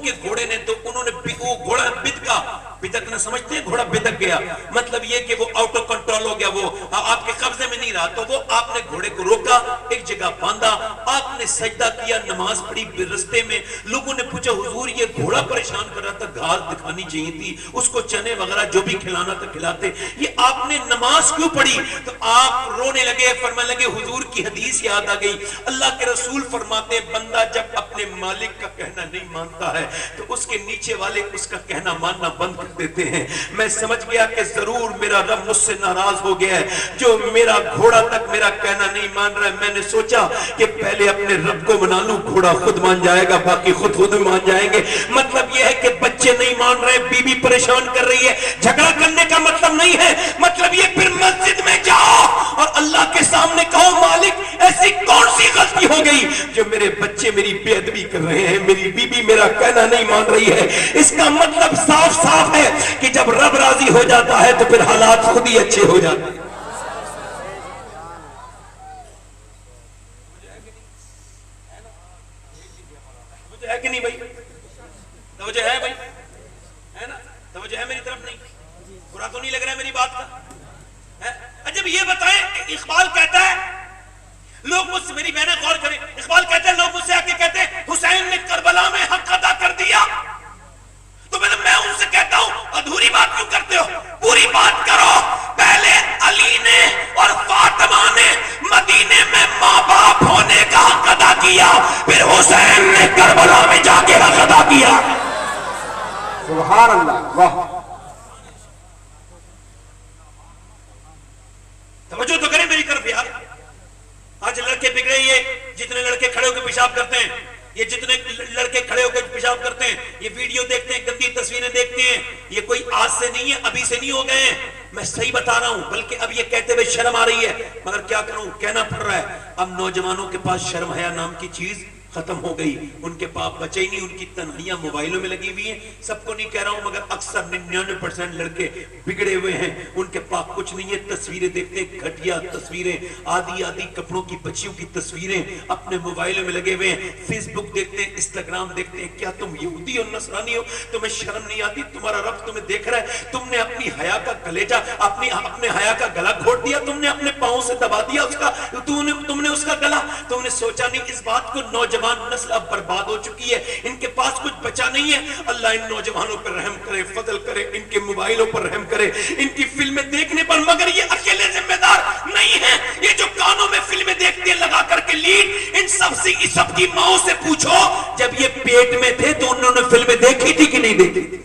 کے گھوڑے نے تو انہوں نے وہ گھوڑا بدکا، بدک نہ سمجھتے ہیں گھوڑا بدک گیا، مطلب یہ کہ وہ آؤٹ آف کنٹرول ہو گیا، وہ آپ کے قبضے میں نہیں رہا، تو وہ آپ نے گھوڑے کو روکا، ایک جگہ باندھا، آپ نے سجدہ کیا، نماز پڑھی، رستے میں لوگوں نے پوچھا حضور یہ گھوڑا پریشان کر رہا تھا، گھاس دکھانی چاہیے تھی اس کو، چنے وغیرہ جو بھی کھلانا تھا کھلاتے، یہ آپ نے نماز کیوں پڑھی؟ تو آپ رونے لگے، فرمانے لگے حضور کی حدیث یاد آ گئی، اللہ کے رسول فرماتے ہیں بندہ جب اپنے مالک کا کہنا نہیں مانتا ہے تو اس کے نیچے والے اس کا کہنا ماننا بند کر دیتے ہیں۔ میں سمجھ گیا کہ ضرور میرا رب مجھ سے ناراض ہو گیا ہے، جو میرا گھوڑا تک میرا کہنا نہیں مان رہا ہے، میں نے سوچا کہ پہلے اپنے رب کو منا لوں، گھوڑا خود مان جائے گا، باقی خود مان جائیں گے۔ مطلب یہ ہے کہ بچے نہیں مان رہے، بیوی پریشان کر رہی ہے، جھگڑا کرنے کا مطلب نہیں ہے، مطلب یہ پھر مسجد میں جاؤ اور اللہ کے سامنے کہو مالک ایسی کون سی غلطی ہو گئی جو میرے بچے میری بے ادبی کر رہے ہیں، میری بیوی میرا کہنا نہیں مان رہی ہے۔ اس کا مطلب صاف صاف ہے کہ جب رب راضی ہو جاتا ہے تو پھر حالات خود ہی اچھے ہو جاتے ہیں۔ توجہ ہے کہ نہیں بھائی؟ توجہ ہے بھائی؟ ہے نا؟ توجہ ہے میری طرف؟ نہیں برا تو نہیں لگ رہا ہے میری بات کا؟ جب یہ بتائیں کہ اقبال کہتا ہے لوگ مجھ سے، میری بہنیں غور کریں، اقبال کہتا ہے لوگ مجھ سے آ کے کہتے ہیں حسین نے کربلا میں حق ادا کر دیا، تو میں ان سے کہتا ہوں ادھوری بات کیوں کرتے ہو؟ پوری بات کرو۔ پہلے علی نے اور فاطمہ نے مدینے میں ماں باپ ہونے کا حق ادا کیا، پھر حسین نے کربلا میں جا کے حق ادا کیا۔ سبحان اللہ، واہ، توجہ تو کریں میری طرف یار۔ آج لڑکے بگڑے، یہ جتنے لڑکے کھڑے ہو کے پیشاب کرتے ہیں، یہ جتنے لڑکے کھڑے ہو کے پیشاب کرتے ہیں، یہ ویڈیو دیکھتے ہیں، گندی تصویریں دیکھتے ہیں، یہ کوئی آج سے نہیں ہے، ابھی سے نہیں ہو گئے ہیں، میں صحیح بتا رہا ہوں، بلکہ اب یہ کہتے ہوئے شرم آ رہی ہے، مگر کیا کروں، کہنا پڑ رہا ہے۔ اب نوجوانوں کے پاس شرم حیا نام کی چیز ختم ہو گئی، ان کے پاس بچے ہی نہیں، ان کی تنہائیاں موبائلوں میں لگی ہوئی ہیں۔ سب کو نہیں کہہ رہا ہوں مگر اکثر 99% لڑکے بگڑے ہوئے ہیں، ان کے پاس کچھ نہیں ہے، تصویریں دیکھتے ہیں، گھٹیا تصویریں، آدھی کپڑوں کی بچیوں کی تصویریں اپنے موبائلوں میں لگے ہوئے ہیں، فیس بک دیکھتے ہیں، انسٹاگرام دیکھتے ہیں۔ کیا تم یہودی اور نصرانی ہو؟ تمہیں شرم نہیں آتی؟ تمہارا رب تمہیں دیکھ رہا ہے، تم نے اپنی حیا کا کلیجہ، اپنے حیا کا گلا گھونٹ دیا، تم نے اپنے پاؤں سے دبا دیا اس کا، تم نے اس کا گلا، تم نے سوچا نہیں اس بات کو؟ نوجوان نسل اب برباد ہو چکی ہے، ان کے پاس کچھ بچا نہیں ہے۔ اللہ ان نوجوانوں پر رحم کرے، فضل کرے، ان کے موبائلوں پر رحم کرے، ان کی فلمیں دیکھنے پر، مگر یہ اکیلے ذمہ دار نہیں ہیں، یہ جو کانوں میں فلمیں دیکھتے ہیں لگا کر کے لیڈ، ان سب کی ماؤں سے پوچھو جب یہ پیٹ میں تھے تو انہوں نے فلمیں دیکھی تھی کہ نہیں دیکھی تھی؟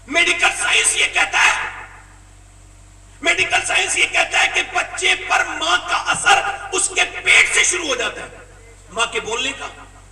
میڈیکل سائنس یہ کہتا ہے، میڈیکل سائنس یہ کہتا ہے کہ بچے پر ماں کا اثر اس کے پیٹ سے شروع ہو جاتا ہے، ماں کے بولنے کا۔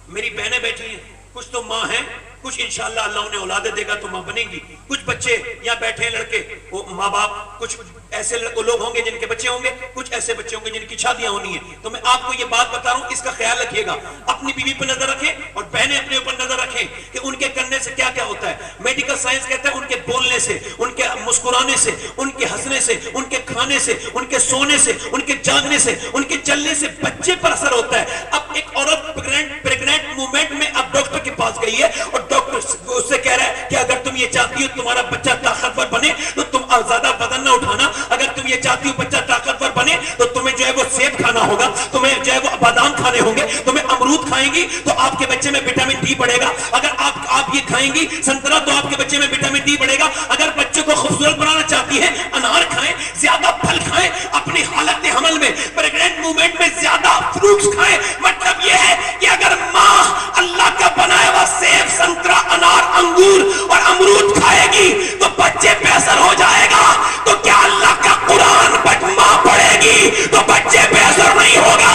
میری بہنیں بیٹھی ہیں، کچھ تو ماں ہیں، کچھ انشاءاللہ اللہ انہیں اولادیں دے گا تو ماں بنے گی، کچھ بچے یہاں بیٹھے ہیں لڑکے، وہ ماں باپ، کچھ ایسے لوگ ہوں گے جن کے بچے ہوں گے، کچھ ایسے بچے ہوں گے جن کی شادیاں ہونی ہیں۔ تو میں آپ کو یہ بات بتا رہا ہوں، اس کا خیال رکھیے گا، اپنی بیوی پر نظر رکھیں اور بہنیں اپنے اوپر نظر رکھیں کہ ان کے کرنے سے کیا کیا ہوتا ہے۔ میڈیکل سائنس کہتا ہے ان کے بولنے سے، ان کے مسکرانے سے، ان کے ہنسنے سے، ان کے کھانے سے، ان کے سونے سے، ان کے جاگنے سے، ان کے چلنے سے بچے پر اثر ہوتا ہے۔ اب ایک عورت پریگننٹ مومنٹ میں اب ڈاکٹر کے پاس گئی ہے اور ڈاکٹر اس سے کہہ رہا ہے کہ اگر تم یہ چاہتی ہو تمہارا بچہ طاقتور بنے تو تم زیادہ وزن نہ اٹھانا، اگر تم یہ چاہتی ہو بچہ طاقتور بنے تو تمہیں جو ہے وہ سیب کھانا ہوگا، تمہیں جو ہے وہ بادام کھانے ہوں گے، تمہیں امرود کھائیں گی تو آپ کے بچے میں وٹامن ڈی بڑھے گا، اگر آپ یہ کھائیں گی سنترا تو آپ کے بچے میں وٹامن ڈی بڑھے گا، اگر بچے کو خوبصورت بنانا چاہتی ہیں انار کھائیں، زیادہ پھل کھائیں، اپنی حالت حمل میں پریگننٹ مومنٹ میں زیادہ فروٹس کھائیں۔ مطلب یہ ہے کہ اگر ماں اللہ کا بنایا ہوا سیب، سنترا، انار، انگور اور امرود کھائے گی تو بچے پہ اثر ہو جائے گا، تو کیا اللہ کا قرآن پر ماں پڑھے گی تو بچے پہ اثر نہیں ہوگا؟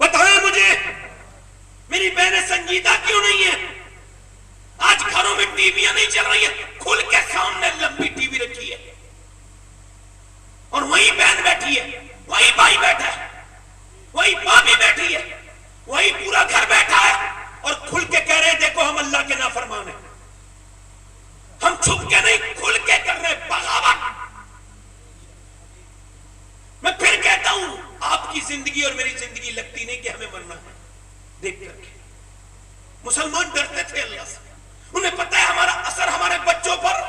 بتائیں مجھے میری بہنیں سنجیدہ کیوں نہیں ہیں؟ آج گھروں میں ٹی ویاں نہیں چل رہی ہیں، کھل کے سامنے لمبی ٹی وی رکھی ہے اور وہی بہن بیٹھی ہے، وہی بھائی بیٹھا ہے، وہی ماں بھی بیٹھی ہے، وہی پورا گھر بیٹھا ہے، اور کھل کے کہہ رہے ہیں دیکھو ہم اللہ کے نافرمان ہیں. ہم چھپ کے نہیں کھل کے کر رہے بغاوت. میں پھر کہتا ہوں آپ کی زندگی اور میری زندگی لگتی نہیں کہ ہمیں مرنا ہے دیکھ کر کے. مسلمان ڈرتے تھے اللہ سے, انہیں پتہ ہے ہمارا اثر ہمارے بچوں پر.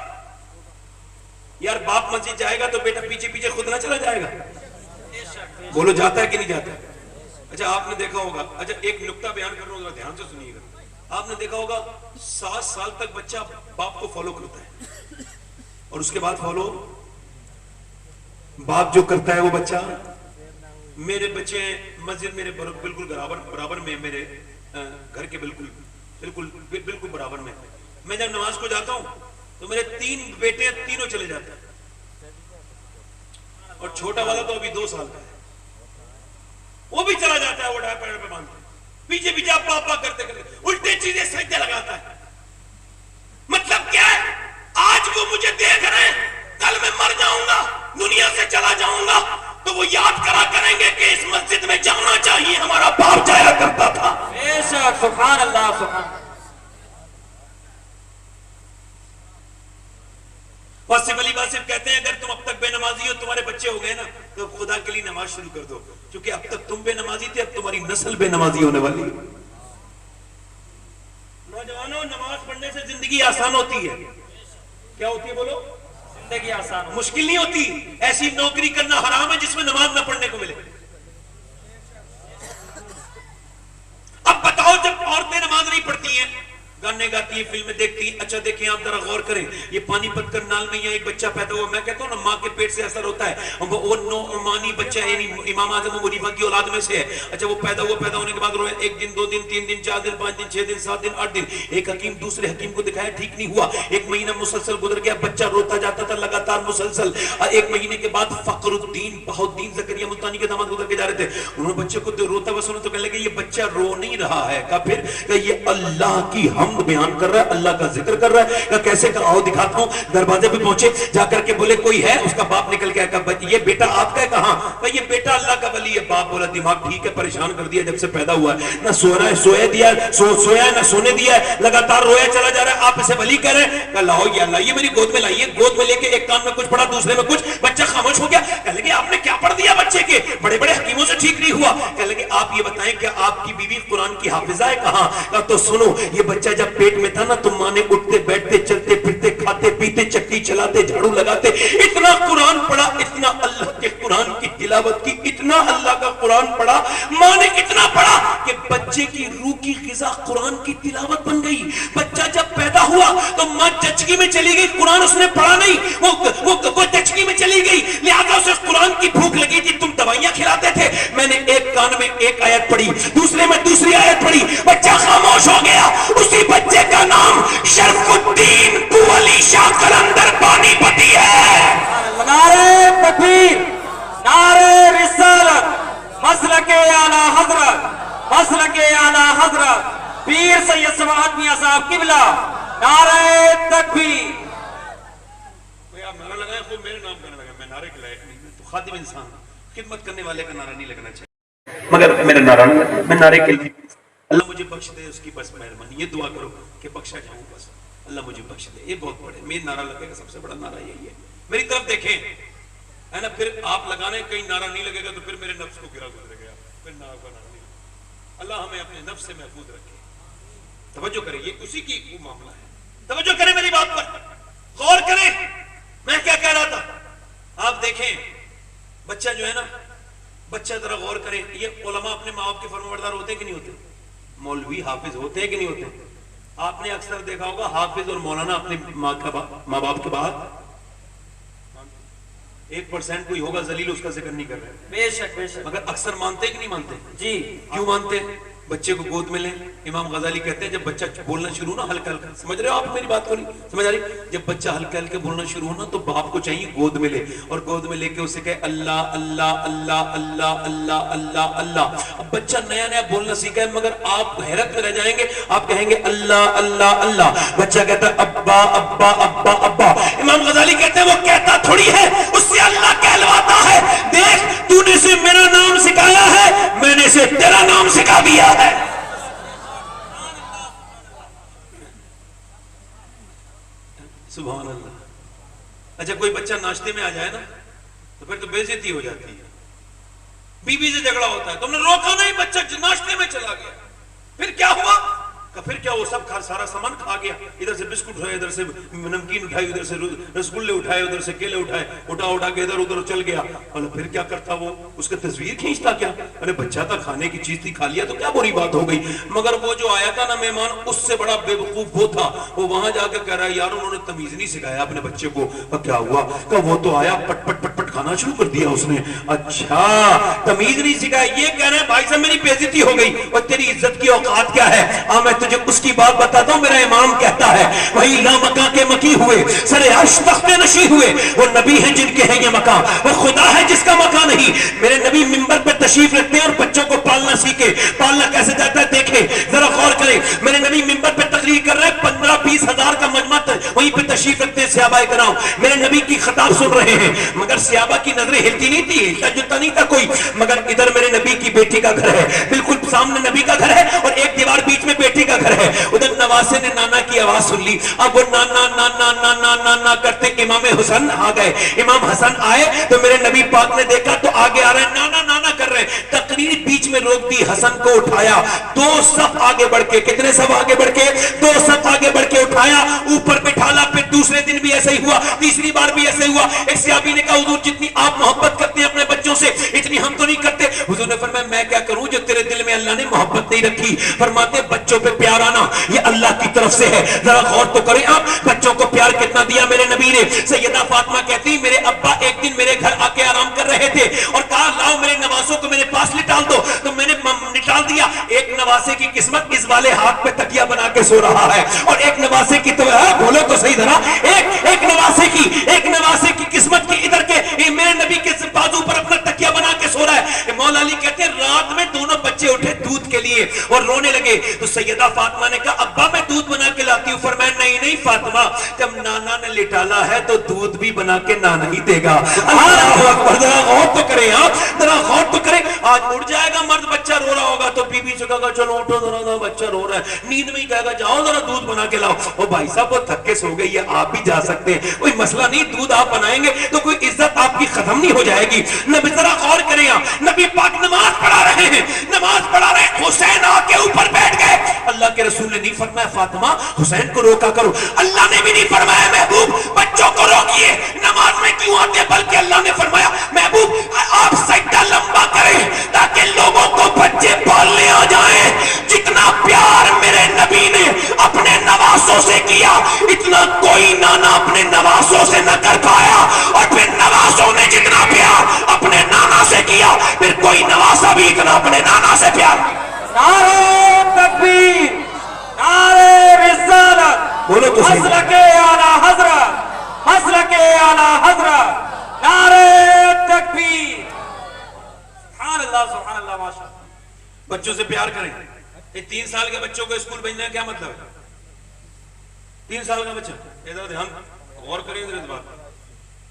یار باپ مسجد جائے گا تو بیٹا پیچھے پیچھے خود نہ چلا جائے گا. بولو جاتا ہے کہ نہیں جاتا ہے؟ اچھا آپ نے دیکھا ہوگا, اچھا ایک نکتہ بیان کر رہا ہوں, دھیان سے سنیے گا. آپ نے دیکھا ہوگا 7 سال تک بچہ باپ کو فالو کرتا ہے اور اس کے بعد فالو باپ جو کرتا ہے وہ بچہ. میرے بچے مسجد میرے بالکل برابر میں, میرے گھر کے بالکل برابر میں. میں جب نماز کو جاتا ہوں تو میرے 3 بیٹے تینوں چلے جاتے ہیں اور چھوٹا والا تو ابھی 2 سال کا ہے, وہ بھی چلا جاتا ہے, وہ ڈائپر پہ باندھ کے پیچھے پیچھے آپ پاپا کرتے الٹے چیزیں سجدے لگاتا ہے. مطلب کیا ہے, آج وہ مجھے دیکھ رہے ہیں, کل میں مر جاؤں گا, دنیا سے چلا جاؤں گا تو وہ یاد کرا کریں گے کہ اس مسجد میں جانا چاہیے, ہمارا باپ جایا کرتا تھا. بے شک, سبحان اللہ سبحان. واصف علی واصف کہتے ہیں اگر تم اب تک بے نمازی ہو, تمہارے بچے ہو گئے نا, تو خدا کے لیے نماز شروع کر دو, کیونکہ اب تک تم بے نمازی تھے, اب تمہاری نسل بے نمازی ہونے والی ہے. نوجوانوں, نماز پڑھنے سے زندگی آسان ہوتی ہے. کیا ہوتی ہے بولو؟ زندگی آسان, مشکل نہیں ہوتی. ایسی نوکری کرنا حرام ہے جس میں نماز نہ پڑھنے کو ملے. اب بتاؤ جب عورتیں نماز نہیں پڑھتی ہیں, گانے گاتی ہیں, فلمیں دیکھتی ہیں, اچھا دیکھیں آپ ذرا غور کریں, یہ پانی پت کر نال میں یہاں ایک بچہ پیدا ہوا, میں کہتا ہوں نا ماں کے پیٹ سے اثر ہوتا ہے, وہ نعمانی بچہ یعنی امام اعظم ابو حنیفہ کی اولاد میں سے ہے. اچھا وہ پیدا ہونے کے بعد رویا, 1 دن 2 دن 3 دن 4 دن 5 دن 6 دن 7 دن 8 دن, ایک حکیم دوسرے حکیم کو دکھایا, ٹھیک نہیں ہوا, 1 مہینہ مسلسل گزر گیا, بچہ روتا جاتا تھا لگاتار مسلسل. 1 مہینے کے بعد فخر الدین بہاؤالدین زکریا ملتانی کے داماد گزر کے جا رہے تھے, انہوں نے بچے کو روتا ہوا سنا تو کہنے لگے یہ بچہ رو نہیں رہا ہے. کہا پھر؟ کہ یہ اللہ کی حمد بیان کر رہا ہے, اللہ کا ذکر کر رہا ہے. کیسے؟ کہ آؤ دکھاتا ہوں. دروازے پہ پہنچے, جا کر کے بولے کوئی ہے؟ اس کا باپ نکل کے آیا, یہ بیٹا آپ کا ہے؟ کہاں؟ کہ یہ بیٹا اللہ کا ولی ہے. باپ بولا دماغ ٹھیک ہے, پریشان کر دیا جب سے پیدا ہوا ہے, نہ سویا ہے نہ سونے دیا ہے, لگاتار رویا چلا جا رہا ہے, آپ اسے ولی کہہ رہے ہیں. کہ لاؤ یا اللہ, یہ میری گود میں لائیے. گود میں لے کے ایک کان میں کچھ پڑھا دوسرے میں کچھ, بچہ خاموش ہو گیا. کہنے لگے آپ نے کیا پڑھ دیا بچے کے؟ بڑے بڑے حکیموں سے ٹھیک نہیں ہوا. کہنے لگے آپ یہ بتائیں کہ آپ کی بیوی قرآن کی حافظہ ہے؟ کہاں؟ تو سنو, یہ بچہ جب پیٹ میں تھا نا تو ماں نے اٹھتے بیٹھتے چلتے پھرتے کھاتے پیتے چکی چلاتے جھاڑو لگاتے اتنا قرآن پڑھا, اتنا اللہ کے قرآن کی تلاوت کی, اتنا اللہ کا قرآن پڑھا, ماں نے اتنا پڑھا کہ بچے کی روح کی غذا قرآن کی تلاوت بن گئی. بچہ جب پیدا ہوا تو ماں چچکی میں چلی گئی, قرآن اس نے پڑھا نہیں, وہ چچکی میں چلی گئی, لہذا اسے قرآن کی بھوک لگی تھی. تم دوائیاں کھلاتے تھے, میں نے ایک کان میں ایک آیت پڑھی, دوسرے میں دوسری آیت پڑھی, بچہ خاموش ہو گیا. اسی بچے کا نام شرف الدین علی شاہ قلندر پانی پتی ہے. نعرہ تکبیر, نعرہ رسالت, مسلک اعلی حضرت, مسلک اعلی حضرت پیر سید سماعت میاں صاحب قبلہ, نعرہ تکبیر. نعرہ لگائے خوب میرے نام کرنے لگا, میں نعرے کے لائق نہیں, تو خادم انسان, خدمت کرنے والے کا نعرہ نہیں لگنا چاہیے, مگر میرا نعرہ نہیں, میں نعرے کے لیے اللہ مجھے بخش دے, اس کی بس مہربانی, یہ دعا کرو کہ بخشا جاؤں, بس اللہ مجھے بخش دے. یہ بہت بڑے میرے نعرہ لگے گا, سب سے بڑا نعرہ یہی ہے. میری طرف دیکھیں ہے نا, پھر آپ لگانے کہیں نعرہ نہیں لگے گا تو پھر میرے نفس کو گرا گزرے گا, پھر نعرہ کا نعرہ نہیں لگا. اللہ ہمیں اپنے نفس سے محفوظ رکھے. توجہ کریں, یہ اسی کی وہ معاملہ ہے. توجہ کریں میری بات پر, غور کریں میں کیا کہہ رہا تھا. آپ دیکھیں بچہ جو ہے نا, بچہ ذرا غور کریں, یہ علماء اپنے ماں باپ کے فرمانبردار ہوتے ہیں کہ نہیں ہوتے؟ مولوی حافظ ہوتے ہیں کہ نہیں ہوتے؟ آپ نے اکثر دیکھا ہوگا حافظ اور مولانا اپنے ماں باپ کے بعد 1% کوئی ہوگا ذلیل, اس کا ذکر نہیں کر رہے, بے شک بے شک, مگر اکثر مانتے ہیں کہ نہیں مانتے؟ جی کیوں مانتے ہیں؟ بچے کو گود میں لیں. امام غزالی کہتے ہیں جب بچہ بولنا شروع ہو نا ہلکا ہلکا, سمجھ رہے ہو آپ میری بات کو نہیں سمجھ آ رہی؟ جب بچہ ہلکا ہلکا بولنا شروع ہو نا تو باپ کو چاہیے گود میں لے, اور گود میں لے کے اسے کہے اللہ اللہ اللہ اللہ اللہ اللہ اللہ. اب بچہ نیا نیا بولنا سیکھا ہے, مگر آپ حیرت میں رہ جائیں گے, آپ کہیں گے اللہ اللہ اللہ, بچہ کہتا ہے ابا ابا ابا ابا. امام غزالی کہتے ہیں وہ کہتا تھوڑی ہے, اس سے اللہ کہلواتا ہے. دیکھ تو نے سے میرا نام سکھایا ہے, میں نے سے تیرا نام سکھا دیا ہے. سبحان اللہ. اچھا کوئی بچہ ناشتے میں آ جائے نا تو پھر تو بے عزتی ہو جاتی ہے, بیوی سے جھگڑا ہوتا ہے, تم نے روکا نہیں, بچہ ناشتے میں چلا گیا, پھر کیا ہوا, پھر کیا وہ سب سارا سامان کھا گیا, ادھر سے بسکٹ اٹھائے, ادھر سے نمکین اٹھائی, ادھر سے رسگلے اٹھائے, ادھر سے کیلے اٹھائے, اٹھا کے ادھر ادھر چل گیا. اور پھر کیا کرتا وہ, اس کا تصویر کھینچتا کیا, ارے بچہ تھا, کھانے کی چیز تھی, کھا لیا تو کیا بری بات ہو گئی. مگر وہ جو آیا تھا نا مہمان, اس سے بڑا بے وقوف وہ تھا, وہ وہاں جا کے کہہ رہا ہے یار انہوں نے تمیز نہیں سکھایا اپنے بچے کو. کیا ہوا, کہ وہ تو آیا پٹ پٹ پٹ پٹ کھانا شروع کر دیا اس نے. اچھا تمیز نہیں سکھایا, یہ کہہ رہے ہیں بھائی صاحب میری بے عزتی ہو گئی, اور تیری عزت کی اوقات کیا ہے, میں تجھے اس کی بات بتاتا ہوں. میرا امام کہتا ہے وہی لا مکان کے مکی ہوئے, سر عرش تخت نشی ہوئے, وہ نبی ہیں جن کے ہیں یہ مکان, وہ خدا ہے جس کا مکان نہیں. میرے نبی منبر پہ تشریف رکھتے ہیں اور بچوں کو پالنا سیکھے. پالنا کیسے جاتا ہے دیکھیں ذرا غور کریں. میرے نبی منبر پہ تقریر کر رہے ہیں, 15-20 ہزار کا مجمع وہیں پہ تشریف رکھتے ہیں صحابہ کرام, میرے نبی کی خطاب سن رہے ہیں. مگر صحابہ کی نظریں ہلتی نہیں تھی, ہلتا نہیں تھا کوئی. مگر ادھر میرے نبی کی بیٹی کا گھر ہے, بالکل سامنے نبی کا گھر ہے, اور ایک دیوار بیچ میں بیٹی کا گھر ہے. ادھر نواسے نے نانا کی آواز سن لی, اب وہ نانا نانا نانا نانا کرتے امام حسن آ گئے. امام حسن آئے تو میرے نبی پاک نے دیکھا تو آگے آ رہے ہیں, نانا نانا کر رہے ہیں. تقریر بیچ میں روک دی, حسن کو اٹھایا, 2 صف آگے بڑھ کے, کتنے صف آگے بڑھ کے, 2 صف آگے بڑھ کے اٹھایا, اوپر بٹھالا. پھر دوسرے دن بھی ایسا ہی ہوا, تیسری بار بھی ایسا ہی ہوا. ایک صحابی نے کہا حضور جتنی آپ محبت کرتے ہیں اپنے بچوں سے اتنی ہم تو نہیں کرتے. حضور نے فرمایا میں کیا کروں جو تیرے دل میں اللہ نے محبت نہیں رکھی. فرماتے بچوں پہ پیار آنا یہ اللہ کی طرف سے ہے. ذرا غور تو کریں آپ, بچوں کو پیار کتنا دیا میرے نبی نے. سیدہ فاطمہ کہتی میرے ابا ایک دن میرے گھر آ کے آرام کر رہے تھے اور کہا لاؤ میرے نواسوں کو میرے پاس لٹال دو, تو میں نے نٹال دیا. ایک نواسے کی قسمت اس والے ہاتھ پہ تکیہ بنا کے سو رہا ہے, اور ایک نواسے کی تو بولو تو صحیح ذرا, ایک نواسے کی قسمت کی ادھر کے میرے نبی کے بازو پر اپنا تکیہ بنا کے سو رہا ہے. مولا علی کہتے ہیں رات میں دونوں بچے اٹھے دودھ کے لیے اور رونے لگے. تو سیدہ فاطمہ نے کہا ابا میں دودھ بنا کے لاتی ہوں. فرمایا نہیں فاطمہ, جب نانا نے لٹالا ہے تو دودھ بھی بنا کے نانا ہی دے گا. اللہ اکبر, ذرا غور تو کریں آپ, ذرا غور تو کریں. آج اٹھ جائے گا مرد, بچہ رو رہا ہوگا تو بیوی سے کہے گا چلو اٹھو ذرا, بچہ رو رہا ہے, نیند میں ہی کہے گا جاؤ ذرا دودھ بنا کے لاؤ. او بھائی صاحب وہ تھک کے سو گئی ہے, آپ بھی جا سکتے ہیں, کوئی مسئلہ نہیں. دودھ آپ بنائیں گے تو کوئی عزت آپ کی ختم نہیں ہو جائے گی. نبی ذرا غور کریں آپ, نبی پاک نماز پڑھا رہے ہیں, حسین آ کے اوپر بیٹھ گئے. اللہ کے رسول نے نہیں فرمایا فاطمہ حسین کو روکا کرو, اللہ نے بھی نہیں فرمایا محبوب بچوں کو روکیے نماز میں کیوں آتے, بلکہ اللہ نے فرمایا محبوب آپ سجدہ لمبا کریں تاکہ لوگوں کو بچے پالنے آ جائیں. جتنا پیار میرے نبی نے اپنے نواسوں سے کیا اتنا کوئی نانا اپنے نواسوں سے نہ کر پایا, اور پھر نواسوں نے جتنا پیار اپنے نانا سے کیا پھر کوئی نواسا بھی اتنا اپنے نانا سے پیار. نعرہ تکبیر, نعرہ رسالت, بولو تو صحیح, مسلک اعلی حضرت, مسلک اعلی حضرت, نعرہ تکبیر. سبحان اللہ ماشاء اللہ. بچوں سے پیار کریں. یہ 3 سال کے بچوں کو اسکول بھیجنا ہے کیا مطلب ہے؟ 3 سال کا بچہ, ادھر دھیان غور کریں ادھر اس بات,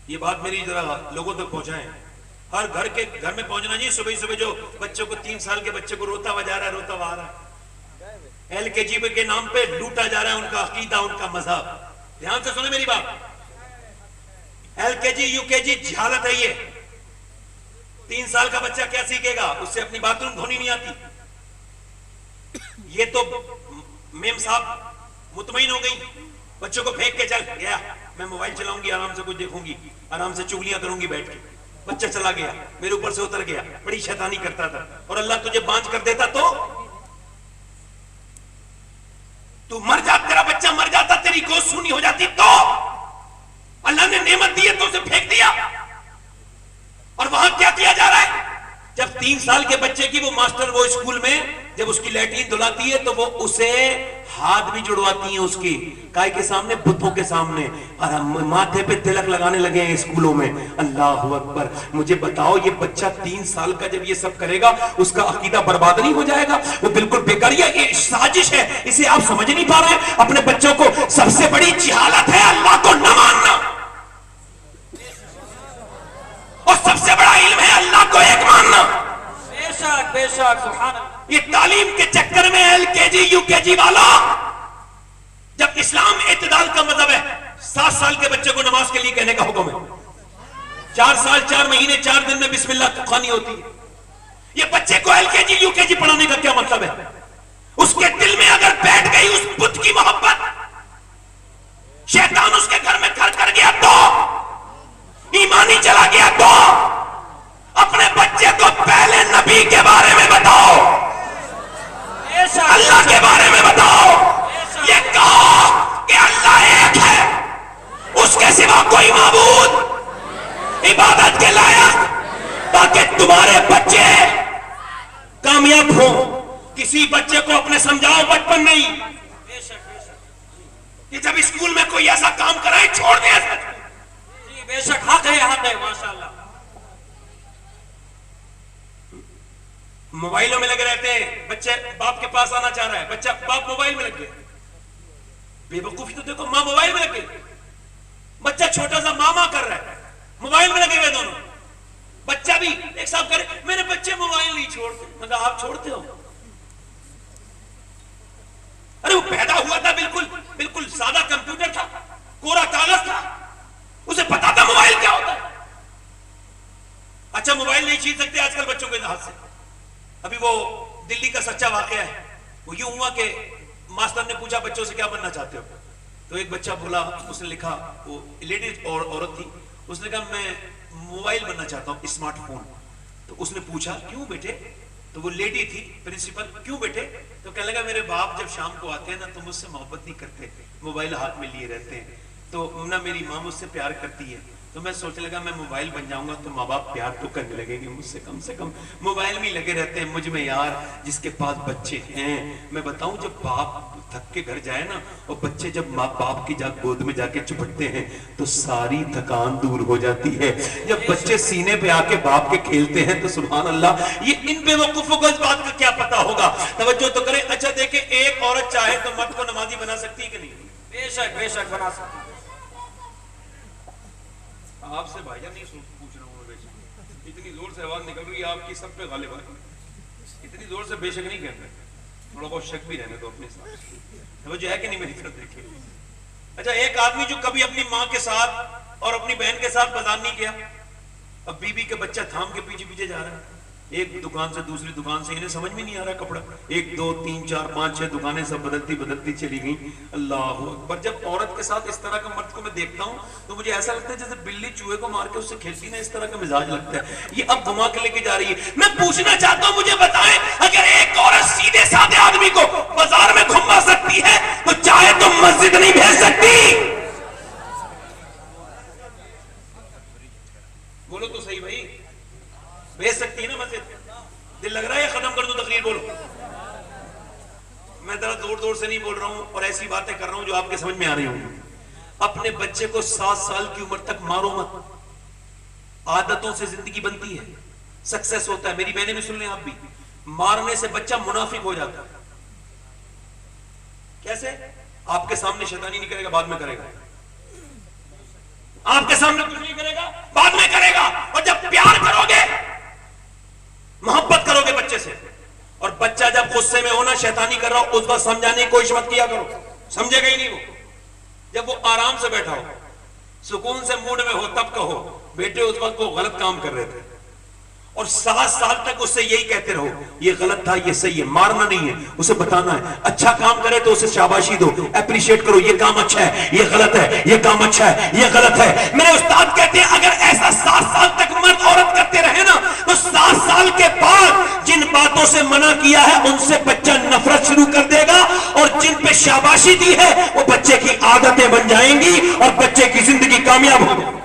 یہ بات میری ذرا لوگوں تک پہنچائیں. ہر گھر میں پہنچنا نہیں. صبح جو بچوں کو 3 سال کے بچے کو روتا ہوا جا رہا ہے, روتا ہوا آ رہا ہے, LKG کے نام پہ لوٹا جا رہا ہے ان کا عقیدہ, ان کا مذہب. دھیان سے سنیں میری بات, LKG UKG جہالت ہے یہ. 3 سال کا بچہ کیا سیکھے گا, اس سے اپنی باتھ روم دھونی نہیں آتی. یہ تو میم صاحب مطمئن ہو گئی, بچوں کو پھینک کے چل گیا, میں موبائل چلاؤں گی, آرام سے کچھ دیکھوں گی, آرام سے چگلیاں کروں گی بیٹھ کے. بچہ چلا گیا, میرے اوپر سے اتر گیا, بڑی شیطانی کرتا تھا, اور اللہ تجھے بانج کر دیتا تو مر جاتا, تیرا بچہ مر جاتا, تیری گوشت سونی ہو جاتی, تو اللہ نے نعمت دی ہے تو اسے پھینک دیا. اور وہاں کیا کیا جا رہا ہے, جب 3 سال کے بچے کی وہ ماسٹر وہ اسکول میں جب اس کی لیٹرین دھلاتی ہے تو وہ اسے ہاتھ بھی جڑواتی ہیں اس کی کائے کے سامنے, بتوں کے سامنے, اور ماتھے پہ تلک لگانے لگے ہیں اسکولوں میں. اللہ اکبر. مجھے بتاؤ یہ بچہ 3 سال کا جب یہ سب کرے گا اس کا عقیدہ برباد نہیں ہو جائے گا؟ وہ بالکل بیکار, یہ سازش ہے, اسے آپ سمجھ نہیں پا رہے ہیں اپنے بچوں کو. سب سے بڑی جہالت ہے اللہ کو نہ ماننا, اور سب سے بڑا علم ہے اللہ کو ایک ماننا. بے شک سبحان اللہ. یہ تعلیم کے چکر میں LKG UKG والا, جب اسلام اعتدال کا مذہب ہے, 7 سال کے بچے کو نماز کے لیے کہنے کا حکم ہے. 4 سال 4 مہینے 4 دن میں بسم اللہ خوانی ہوتی ہے. یہ بچے کو LKG UKG پڑھانے کا کیا مطلب ہے؟ اس کے دل میں اگر بیٹھ گئی اس بت کی محبت, شیطان اس کے گھر میں گھر کر گیا تو, ایمانی چلا گیا تو, اپنے بچے کو پہلے نبی کے بارے میں بتاؤ, اللہ کے بارے میں بتاؤ, یہ کہو کہ اللہ ایک ہے, اس کے سوا کوئی معبود عبادت کے لائق, تاکہ تمہارے بچے کامیاب ہوں. کسی بچے کو اپنے سمجھاؤ بچپن نہیں کہ جب اسکول میں کوئی ایسا کام کرائے چھوڑ دیں ایسا. جی بے شک حق ہے ماشاءاللہ. موبائلوں میں لگے رہتے ہیں, بچے باپ کے پاس آنا چاہ رہا ہے, بچہ باپ موبائل میں لگ گیا. بے وقوفی تو دیکھو, ماں موبائل میں لگ گئی, بچہ چھوٹا سا ماما کر رہا ہے, موبائل میں لگے ہوئے دونوں. بچہ بھی ایک صاحب کرے میرے بچے موبائل نہیں چھوڑتے. میں کہا آپ چھوڑتے ہو؟ ارے وہ پیدا ہوا تھا بالکل سادہ کمپیوٹر تھا, کورا کاغذ تھا, اسے پتا تھا موبائل کیا ہوتا ہے. اچھا موبائل نہیں چھین سکتے آج کل بچوں کے ہاتھ سے. ابھی وہ دلی کا سچا واقعہ ہے. وہ یوں ہوا کہ ماسٹر نے پوچھا بچوں سے کیا بننا چاہتے ہو؟ تو ایک بچہ بولا, اس نے لکھا, وہ لیڈیز اور عورت تھی, اس نے کہا میں موبائل بننا چاہتا ہوں, اسمارٹ فون. تو اس نے پوچھا کیوں بیٹے؟ تو وہ لیڈی تھی پرنسپل, کیوں بیٹے؟ تو کہنے لگا میرے باپ جب شام کو آتے ہیں نا تو مجھ سے محبت نہیں کرتے, موبائل ہاتھ میں لیے رہتے ہیں, تو نہ میری ماں مجھ سے پیار کرتی ہے, تو میں سوچنے لگا میں موبائل بن جاؤں گا تو ماں باپ پیار تو کرنے لگیں گے مجھ سے کم موبائل میں لگے رہتے ہیں. مجھ میں یار جس کے پاس بچے ہیں, میں بتاؤں جب باپ تھک کے گھر جائے نا, اور بچے جب ماں باپ کی گود میں جا کے چپٹتے ہیں تو ساری تھکان دور ہو جاتی ہے. جب بچے سینے پہ آ کے باپ کے کھیلتے ہیں تو سبحان اللہ, یہ ان بے وقوفوں کو اس بات کا کیا پتا ہوگا. توجہ تو کریں. اچھا دیکھیں, ایک عورت چاہے تو مرد کو نمازی بنا سکتی ہے کہ نہیں؟ بے شک بنا سکتی. آپ سے بھائی جان نہیں پوچھ رہا ہوں, اتنی زور سے آواز نکل رہی ہے آپ کی سب پہ غالب ہے, اتنی زور سے بے شک نہیں کہتے, تھوڑا بہت شک بھی رہنے دو اپنے ساتھ. توجہ ہے کہ نہیں میری طرف دیکھیں. اچھا ایک آدمی جو کبھی اپنی ماں کے ساتھ اور اپنی بہن کے ساتھ بازار نہیں کیا, اب بیوی کے بچہ تھام کے پیچھے جا رہا ہے, ایک دکان سے دوسری دکان سے, انہیں سمجھ میں نہیں آ رہا کپڑا, 1 2 3 4 5 6 دکانیں سب بدلتی چلی گئیں. اللہ اکبر. جب عورت کے ساتھ اس طرح کا مرد کو میں دیکھتا ہوں تو مجھے ایسا لگتا ہے جیسے بلی چوہے کو مار کے اس سے کھیلتی نا, اس طرح کا مزاج لگتا ہے. یہ اب گھما کے لے کے جا رہی ہے. میں پوچھنا چاہتا ہوں, مجھے بتائیں اگر ایک عورت سیدھے سادے آدمی کو بازار میں گھما سکتی ہے تو چاہے تو مسجد نہیں بھیج سکتی؟ بولو تو صحیح بھائی, بھیج سکتی ہے نا مسجد؟ دل لگ رہا ہے ختم کر دو تقریر؟ بولو. میں ذرا زور سے نہیں بول رہا ہوں اور ایسی باتیں کر رہا ہوں جو آپ کے سمجھ میں آ رہی ہوں. اپنے بچے کو 7 سال کی عمر تک مارو مت, عادتوں سے زندگی بنتی ہے, سکسیس ہوتا ہے. میری بہنیں بھی سن لیں آپ بھی, مارنے سے بچہ منافق ہو جاتا ہے. کیسے؟ آپ کے سامنے شیطانی نہیں کرے گا, بعد میں کرے گا. آپ کے سامنے کچھ نہیں کرے گا, بعد میں کرے گا. اور جب پیار کرو گے, محبت کرو گے بچے سے, اور بچہ جب غصے میں ہونا شیطانی کر رہا ہو, اس وقت سمجھانے کی کوشش مت کیا کرو, سمجھے گا ہی نہیں وہ. جب وہ آرام سے بیٹھا ہو, سکون سے موڈ میں ہو, تب کہو بیٹے اس وقت وہ غلط کام کر رہے تھے, اور 7 سال تک اس سے یہی کہتے رہو یہ غلط تھا یہ صحیح ہے. مارنا نہیں ہے, اسے بتانا ہے. اچھا کام کرے تو اسے شاباشی دو, اپریشیٹ کرو, یہ کام اچھا ہے, یہ غلط ہے, یہ کام اچھا ہے, یہ غلط ہے. میرے استاد کہتے ہیں اگر ایسا 7 سال تک مرد عورت کرتے رہے نا تو 7 سال کے بعد جن باتوں سے منع کیا ہے ان سے بچہ نفرت شروع کر دے گا, اور جن پہ شاباشی دی ہے وہ بچے کی عادتیں بن جائیں گی اور بچے کی زندگی کامیاب ہو جائے گی.